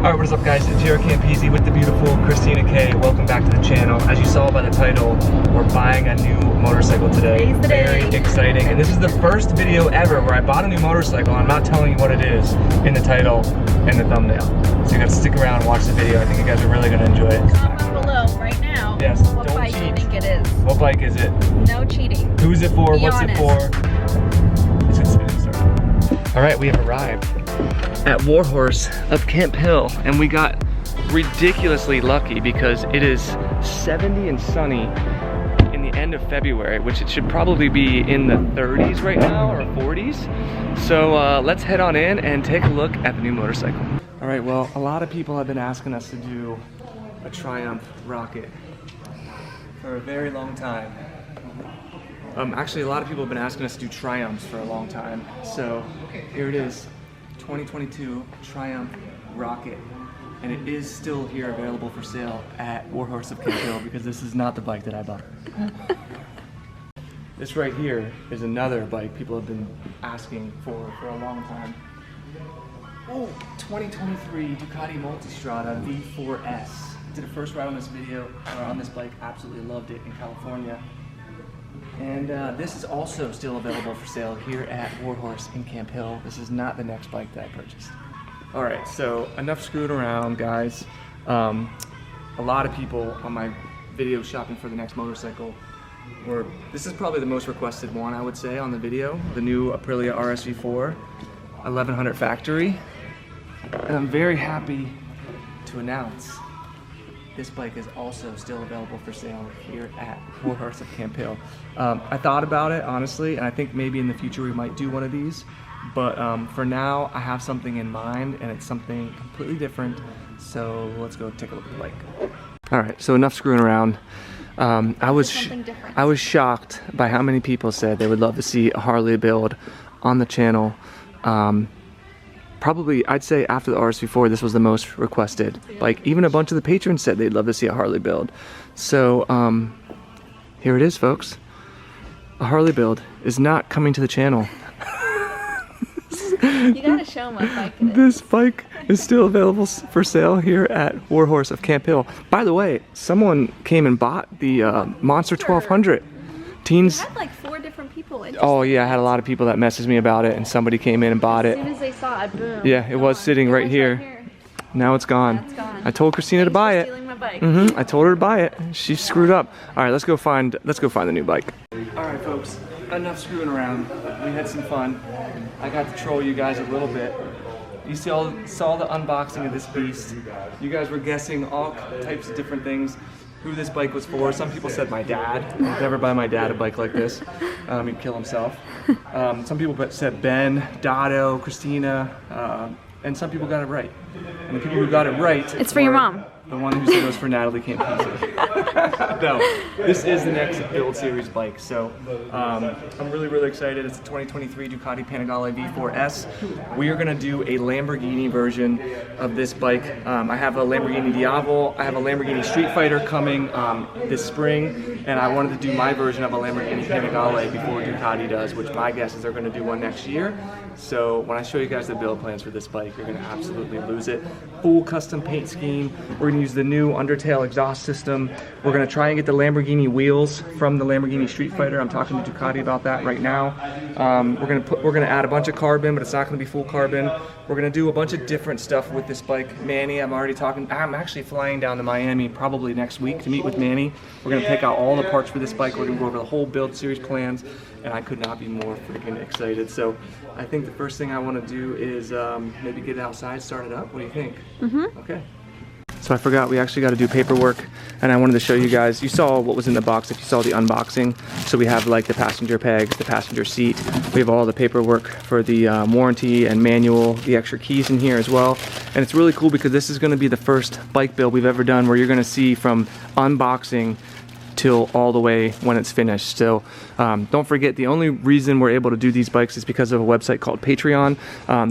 Alright, what is up guys? It's JaretCampisi with the beautiful Christina K. Welcome back to the channel. As you saw by the title, we're buying a new motorcycle today. Very exciting. And this is the first video ever where I bought a new motorcycle. I'm not telling you what it is in the title and the thumbnail. So you gotta stick around and watch the video. I think you guys are really gonna enjoy it. Comment below right now. Yes, what don't bike cheat. you think it is. What bike is it? No cheating. Who's it for? Be What's honest. it for? Let's get started. Alright, we have arrived at Warhorse up Camp Hill, and we got ridiculously lucky because it is 70 and sunny in the end of February, which it should probably be in the 30s right now or 40s. So let's head on in and take a look at the new motorcycle. All right, well, a lot of people have been asking us to do a Triumph Rocket for a very long time. Actually, a lot of people have been asking us to do Triumphs for a long time. So here it is. 2022 Triumph Rocket, and it is still here available for sale at Warhorse of Camp Hill because this is not the bike that I bought. This right here is another bike people have been asking for a long time. Oh, 2023 Ducati Multistrada V4S. Did a first ride on this on this bike, absolutely loved it in California. And this is also still available for sale here at Warhorse in Camp Hill. This is not the next bike that I purchased. All right, so enough screwing around, guys. A lot of people on my video shopping for the next motorcycle this is probably the most requested one, I would say, on the video. The new Aprilia RSV4 1100 factory. And I'm very happy to announce this bike is also still available for sale here at Warhorse of Camp Hill. I thought about it, honestly, and I think maybe in the future we might do one of these. But for now, I have something in mind, and it's something completely different. So let's go take a look at the bike. All right, so enough screwing around. I was shocked by how many people said they would love to see a Harley build on the channel. Probably, I'd say after the RSV4, this was the most requested. Like, even a bunch of the patrons said they'd love to see a Harley build. So, here it is, folks. A Harley build is not coming to the channel. You gotta show them what bike it is. This bike is still available for sale here at Warhorse of Camp Hill. By the way, someone came and bought the Monster 1200. Teens. You had like 4 different people interested. Oh yeah, I had a lot of people that messaged me about it, and somebody came in and bought it. As soon as they saw it, boom. Yeah, it was sitting right here. Now it's gone. Now it's gone. I told Christina to buy it. Stealing my bike. I told her to buy it. She screwed up. All right, let's go find the new bike. All right, folks. Enough screwing around. We had some fun. I got to troll you guys a little bit. You saw the unboxing of this beast. You guys were guessing all types of different things. Who this bike was for. Some people said my dad. I'd never buy my dad a bike like this. He'd kill himself. Some people said Ben, Dotto, Christina, and some people got it right. And the people who got it right, It's for your mom. The one who said it was for Natalie Campisi. No, this is the next build series bike. So I'm really excited. It's a 2023 Ducati Panigale V4S. We are gonna do a Lamborghini version of this bike. I have a Lamborghini Diavol. I have a Lamborghini Street Fighter coming this spring, and I wanted to do my version of a Lamborghini Panigale before Ducati does, which my guess is they're gonna do one next year. So when I show you guys the build plans for this bike, you're gonna absolutely lose it. Full custom paint scheme. We're gonna use the new Undertale exhaust system. We're gonna try and get the Lamborghini wheels from the Lamborghini Street Fighter. I'm talking to Ducati about that right now. We're gonna add a bunch of carbon, but it's not gonna be full carbon. We're gonna do a bunch of different stuff with this bike. Manny, I'm actually flying down to Miami probably next week to meet with Manny. We're gonna pick out all the parts for this bike. We're gonna go over the whole build series plans, and I could not be more freaking excited. So I think the first thing I wanna do is maybe get it outside, start it up. What do you think? Okay. So I forgot, we actually got to do paperwork, and I wanted to show you guys. You saw what was in the box if you saw the unboxing. So we have like the passenger pegs, the passenger seat. We have all the paperwork for the warranty and manual, the extra keys in here as well. And it's really cool because this is going to be the first bike build we've ever done where you're going to see from unboxing till all the way when it's finished. So don't forget, the only reason we're able to do these bikes is because of a website called Patreon.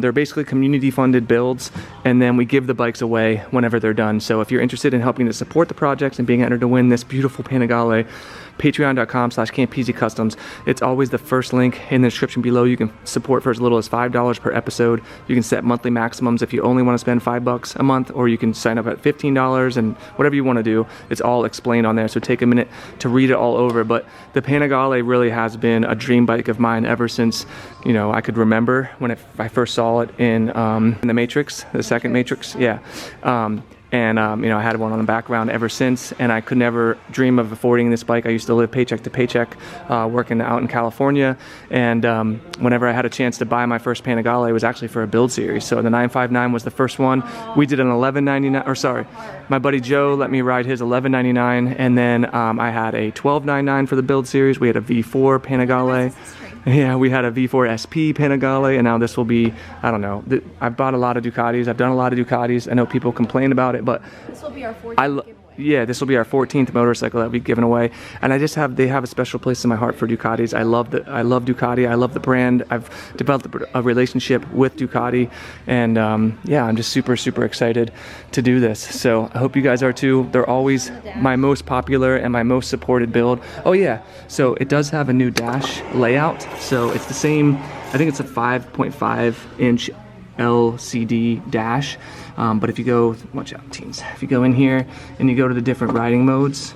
They're basically community funded builds, and then we give the bikes away whenever they're done. So if you're interested in helping to support the projects and being entered to win this beautiful Panigale patreon.com/Campisi Customs. It's always the first link in the description below. You can support for as little as $5 per episode. You can set monthly maximums if you only want to spend $5 a month, or you can sign up at $15 and whatever you want to do. It's all explained on there, so take a minute to read it all over. But the Panigale really has been a dream bike of mine ever since, you know, I could remember when I first saw it in the Matrix, the second Matrix, yeah. You know, I had one on the background ever since, and I could never dream of affording this bike. I used to live paycheck to paycheck, working out in California, and whenever I had a chance to buy my first Panigale, it was actually for a build series. So the 959 was the first one. We did an 1199, or sorry, my buddy Joe let me ride his 1199, and then I had a 1299 for the build series. We had a V4 Panigale. Yeah, we had a V4SP Panigale, and now this will be, I don't know. I've bought a lot of Ducatis. I've done a lot of Ducatis. I know people complain about it, but This will be our 14th giveaway. yeah, this will be our 14th motorcycle that we've given away, and they have a special place in my heart for Ducatis. I love Ducati. I love the brand. I've developed a relationship with Ducati, and yeah, I'm just super excited to do this. So I hope you guys are too. They're always my most popular and my most supported build. Oh yeah, so it does have a new dash layout. So it's the same. I think it's a 5.5 inch LCD dash, but if you go, watch out teens, if you go in here and you go to the different riding modes,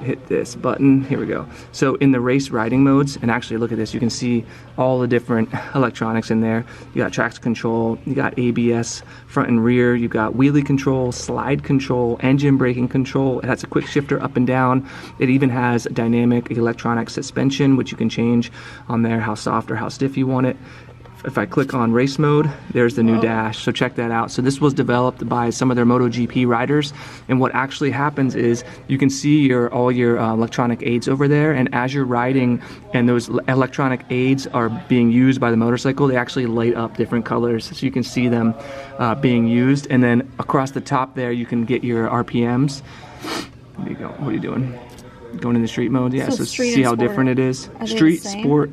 hit this button, here we go. So in the race riding modes, and actually look at this, you can see all the different electronics in there. You got traction control, you got ABS front and rear, you got wheelie control, slide control, engine braking control. It has a quick shifter up and down. It even has dynamic electronic suspension, which you can change on there how soft or how stiff you want it. If I click on race mode, there's the new dash, so check that out. So this was developed by some of their MotoGP riders, and what actually happens is you can see all your electronic aids over there, and as you're riding and those electronic aids are being used by the motorcycle, they actually light up different colors, so you can see them being used. And then across the top there, you can get your RPMs. There you go. What are you doing? Going into street mode? Yeah, so see how different it is. Street, sport.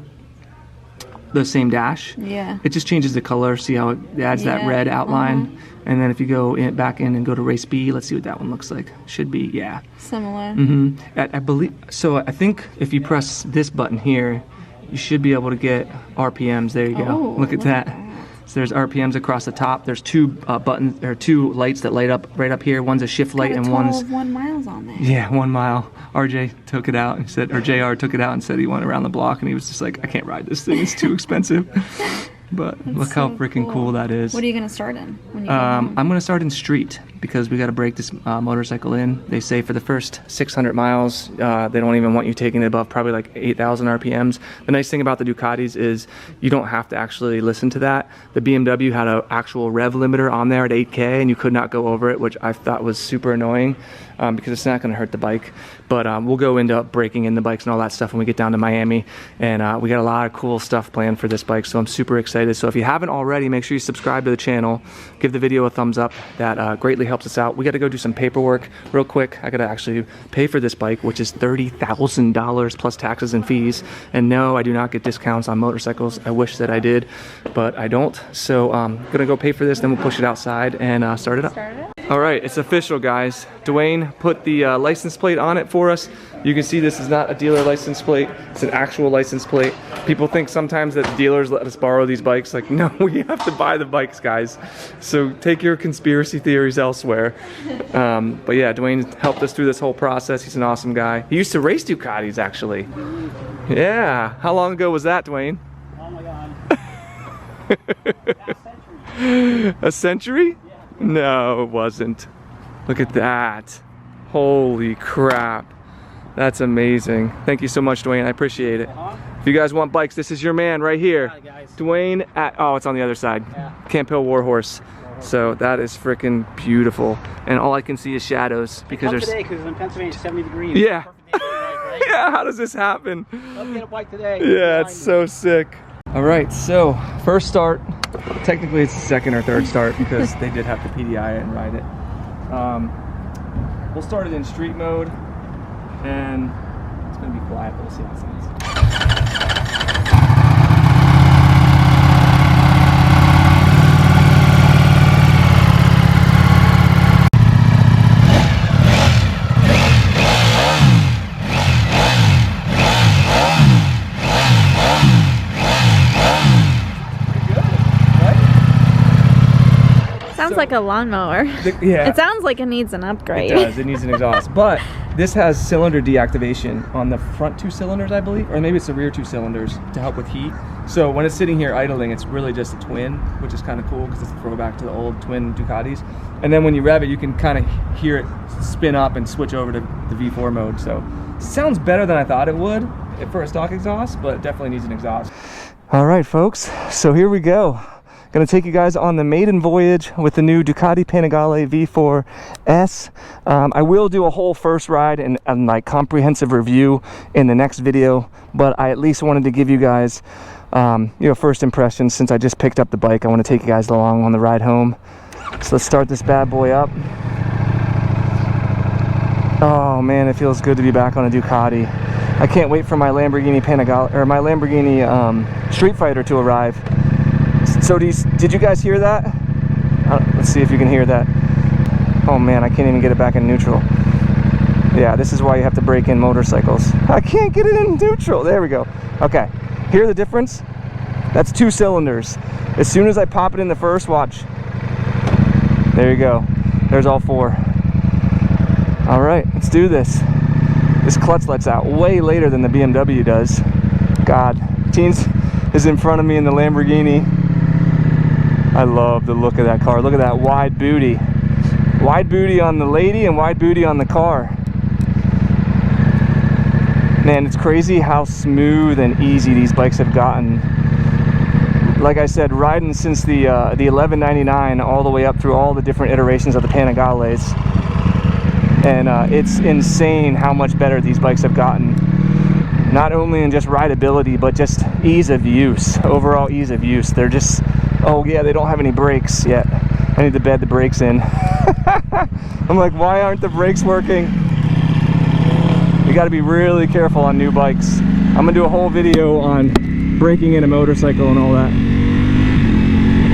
The same dash. Yeah. It just changes the color. See how it adds that red outline. And then if you go back in and go to race B, let's see what that one looks like. Should be, yeah. Similar. I believe, so I think if you press this button here, you should be able to get RPMs. There you go. Oh, look at that. So there's RPMs across the top. There's two buttons, or two lights that light up right up here. One's a shift light and one's 1 miles on there. Yeah, 1 mile. RJ took it out and said, or JR took it out and said he went around the block, and he was just like, I can't ride this thing. It's too expensive. But look how freaking cool that is. What are you gonna start in? When you I'm gonna start in street because we got to break this motorcycle in. They say for the first 600 miles, they don't even want you taking it above probably like 8,000 RPMs. The nice thing about the Ducatis is you don't have to actually listen to that. The BMW had an actual rev limiter on there at 8K, and you could not go over it, which I thought was super annoying because it's not gonna hurt the bike. But we'll go into breaking in the bikes and all that stuff when we get down to Miami, and we got a lot of cool stuff planned for this bike, so I'm super excited. So if you haven't already, make sure you subscribe to the channel, give the video a thumbs up. That greatly helps us out. We got to go do some paperwork real quick. I got to actually pay for this bike, which is $30,000 plus taxes and fees. And no, I do not get discounts on motorcycles. I wish that I did, but I don't. So I'm gonna go pay for this, then we'll push it outside and start it up. All right, it's official, guys. Dwayne put the license plate on it for us. You can see this is not a dealer license plate. It's an actual license plate. People think sometimes that dealers let us borrow these bikes. Like, no, we have to buy the bikes, guys. So take your conspiracy theories elsewhere. But yeah, Dwayne helped us through this whole process. He's an awesome guy. He used to race Ducatis, actually. Yeah. How long ago was that, Dwayne? Oh my God. A century? No, it wasn't. Look at that. Holy crap. That's amazing. Thank you so much, Dwayne. I appreciate it. If you guys want bikes, this is your man right here. Hi, guys. Dwayne at, oh, it's on the other side. Yeah. Camp Hill Warhorse. So that is freaking beautiful. And all I can see is shadows because Come there's... today because in Pennsylvania it's 70 degrees. Yeah. Perfect day for a bike, right? Yeah, how does this happen? Let's get a bike today. Yeah, it's so sick. All right, so first start. Technically it's the second or third start because they did have to PDI it and ride it. We'll start it in street mode, and it's gonna be quiet, but we'll see how it sounds. like a lawnmower. Yeah. It sounds like it needs an upgrade. It does. It needs an exhaust. But this has cylinder deactivation on the front 2 cylinders, I believe, or maybe it's the rear 2 cylinders to help with heat. So when it's sitting here idling, it's really just a twin, which is kind of cool because it's a throwback to the old twin Ducatis. And then when you rev it, you can kind of hear it spin up and switch over to the V4 mode. So it sounds better than I thought it would for a stock exhaust, but it definitely needs an exhaust. All right, folks. So here we go. Gonna take you guys on the maiden voyage with the new Ducati Panigale V4S. I will do a whole first ride and like comprehensive review in the next video, but I at least wanted to give you guys first impressions since I just picked up the bike. I want to take you guys along on the ride home. So let's start this bad boy up. Oh man, it feels good to be back on a Ducati. I can't wait for my Lamborghini Panigale, or my Lamborghini Street Fighter to arrive. So did you guys hear that? Let's see if you can hear that. Oh man, I can't even get it back in neutral. Yeah, this is why you have to break in motorcycles. I can't get it in neutral. There we go. Okay, hear the difference? That's 2 cylinders. As soon as I pop it in the first, watch. There you go. There's all 4. All right, let's do this. This clutch lets out way later than the BMW does. God, Teens is in front of me in the Lamborghini. I love the look of that car. Look at that wide booty. Wide booty on the lady and wide booty on the car. Man, it's crazy how smooth and easy these bikes have gotten. Like I said, riding since the 1199 all the way up through all the different iterations of the Panigales. And it's insane how much better these bikes have gotten. Not only in just rideability, but just ease of use, overall ease of use. They're just, oh yeah, they don't have any brakes yet. I need to bed the brakes in. I'm like, why aren't the brakes working? You gotta be really careful on new bikes. I'm gonna do a whole video on breaking in a motorcycle and all that.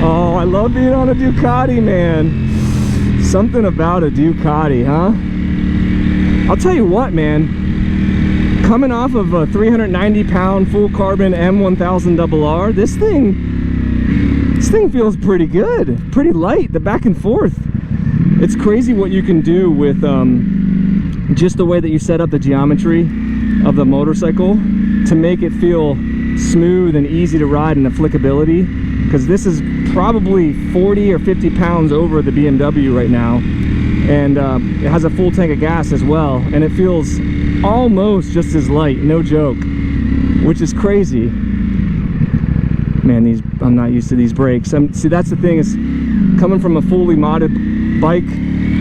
Oh, I love being on a Ducati, man. Something about a Ducati, huh? I'll tell you what, man. Coming off of a 390-pound full carbon M1000RR, this thing feels pretty good, pretty light. The back and forth, it's crazy what you can do with just the way that you set up the geometry of the motorcycle to make it feel smooth and easy to ride and the flickability. Because this is probably 40 or 50 pounds over the BMW right now, and it has a full tank of gas as well, and it feels almost just as light, no joke, which is crazy. Man, I'm not used to these brakes. See, that's the thing, is coming from a fully modded bike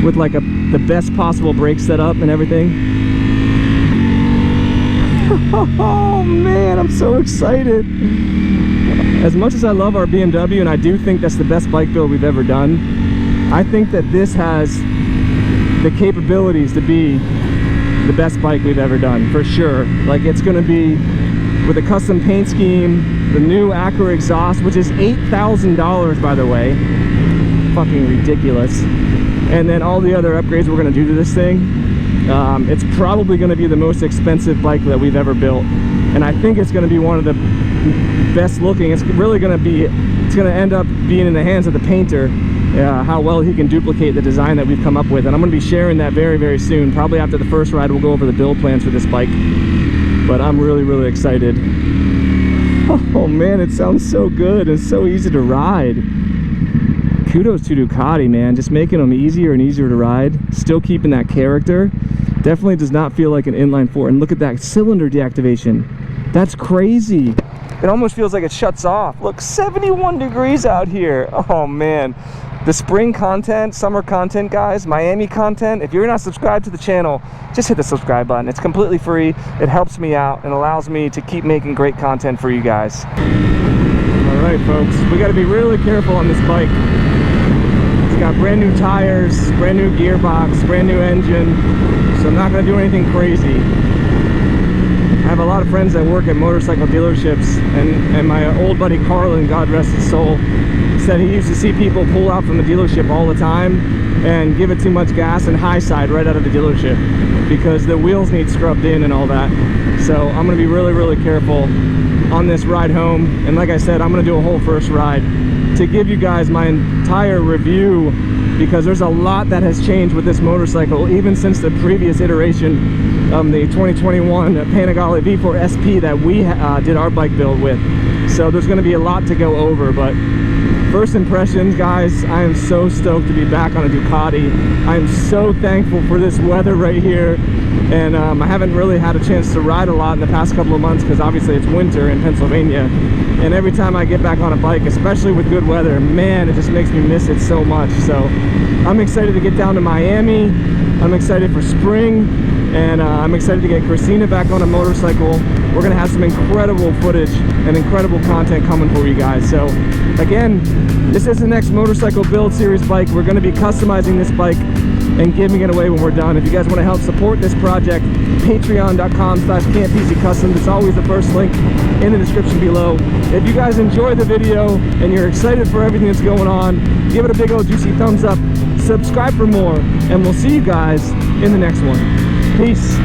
with like the best possible brake setup and everything. Oh man, I'm so excited. As much as I love our BMW, and I do think that's the best bike build we've ever done, I think that this has the capabilities to be the best bike we've ever done, for sure. Like, it's gonna be, with a custom paint scheme, the new Acura exhaust, which is $8,000 by the way, fucking ridiculous, and then all the other upgrades we're gonna do to this thing. It's probably gonna be the most expensive bike that we've ever built, and I think it's gonna be one of the best looking. It's really gonna end up being in the hands of the painter, how well he can duplicate the design that we've come up with, and I'm gonna be sharing that very, very soon. Probably after the first ride we'll go over the build plans for this bike, but I'm really, really excited. Oh man, it sounds so good. It's so easy to ride. Kudos to Ducati, man, just making them easier and easier to ride, still keeping that character. Definitely does not feel like an inline 4. And look at that cylinder deactivation. That's crazy. It almost feels like it shuts off. Look, 71 degrees out here. Oh man. The spring content, summer content, guys, Miami content, if you're not subscribed to the channel, just hit the subscribe button. It's completely free. It helps me out and allows me to keep making great content for you guys. All right, folks, we got to be really careful on this bike. It's got brand new tires, brand new gearbox, brand new engine, so I'm not going to do anything crazy. I have a lot of friends that work at motorcycle dealerships, and my old buddy Carlin, God rest his soul, said he used to see people pull out from the dealership all the time and give it too much gas and high side right out of the dealership because the wheels need scrubbed in and all that. So I'm going to be really, really careful on this ride home, and like I said, I'm going to do a whole first ride to give you guys my entire review, because there's a lot that has changed with this motorcycle, even since the previous iteration, the 2021 Panigale V4 SP that we did our bike build with. So there's going to be a lot to go over, but first impressions, guys, I am so stoked to be back on a Ducati. I am so thankful for this weather right here, and I haven't really had a chance to ride a lot in the past couple of months because obviously it's winter in Pennsylvania, and every time I get back on a bike, especially with good weather, man, it just makes me miss it so much. So I'm excited to get down to Miami. I'm excited for spring, and I'm excited to get Christina back on a motorcycle. We're gonna have some incredible footage and incredible content coming for you guys. So again, this is the next motorcycle build series bike. We're gonna be customizing this bike and giving it away when we're done. If you guys want to help support this project, patreon.com/Campisi Customs. It's always the first link in the description below. If you guys enjoy the video and you're excited for everything that's going on, give it a big old juicy thumbs up, subscribe for more, and we'll see you guys in the next one. Peace.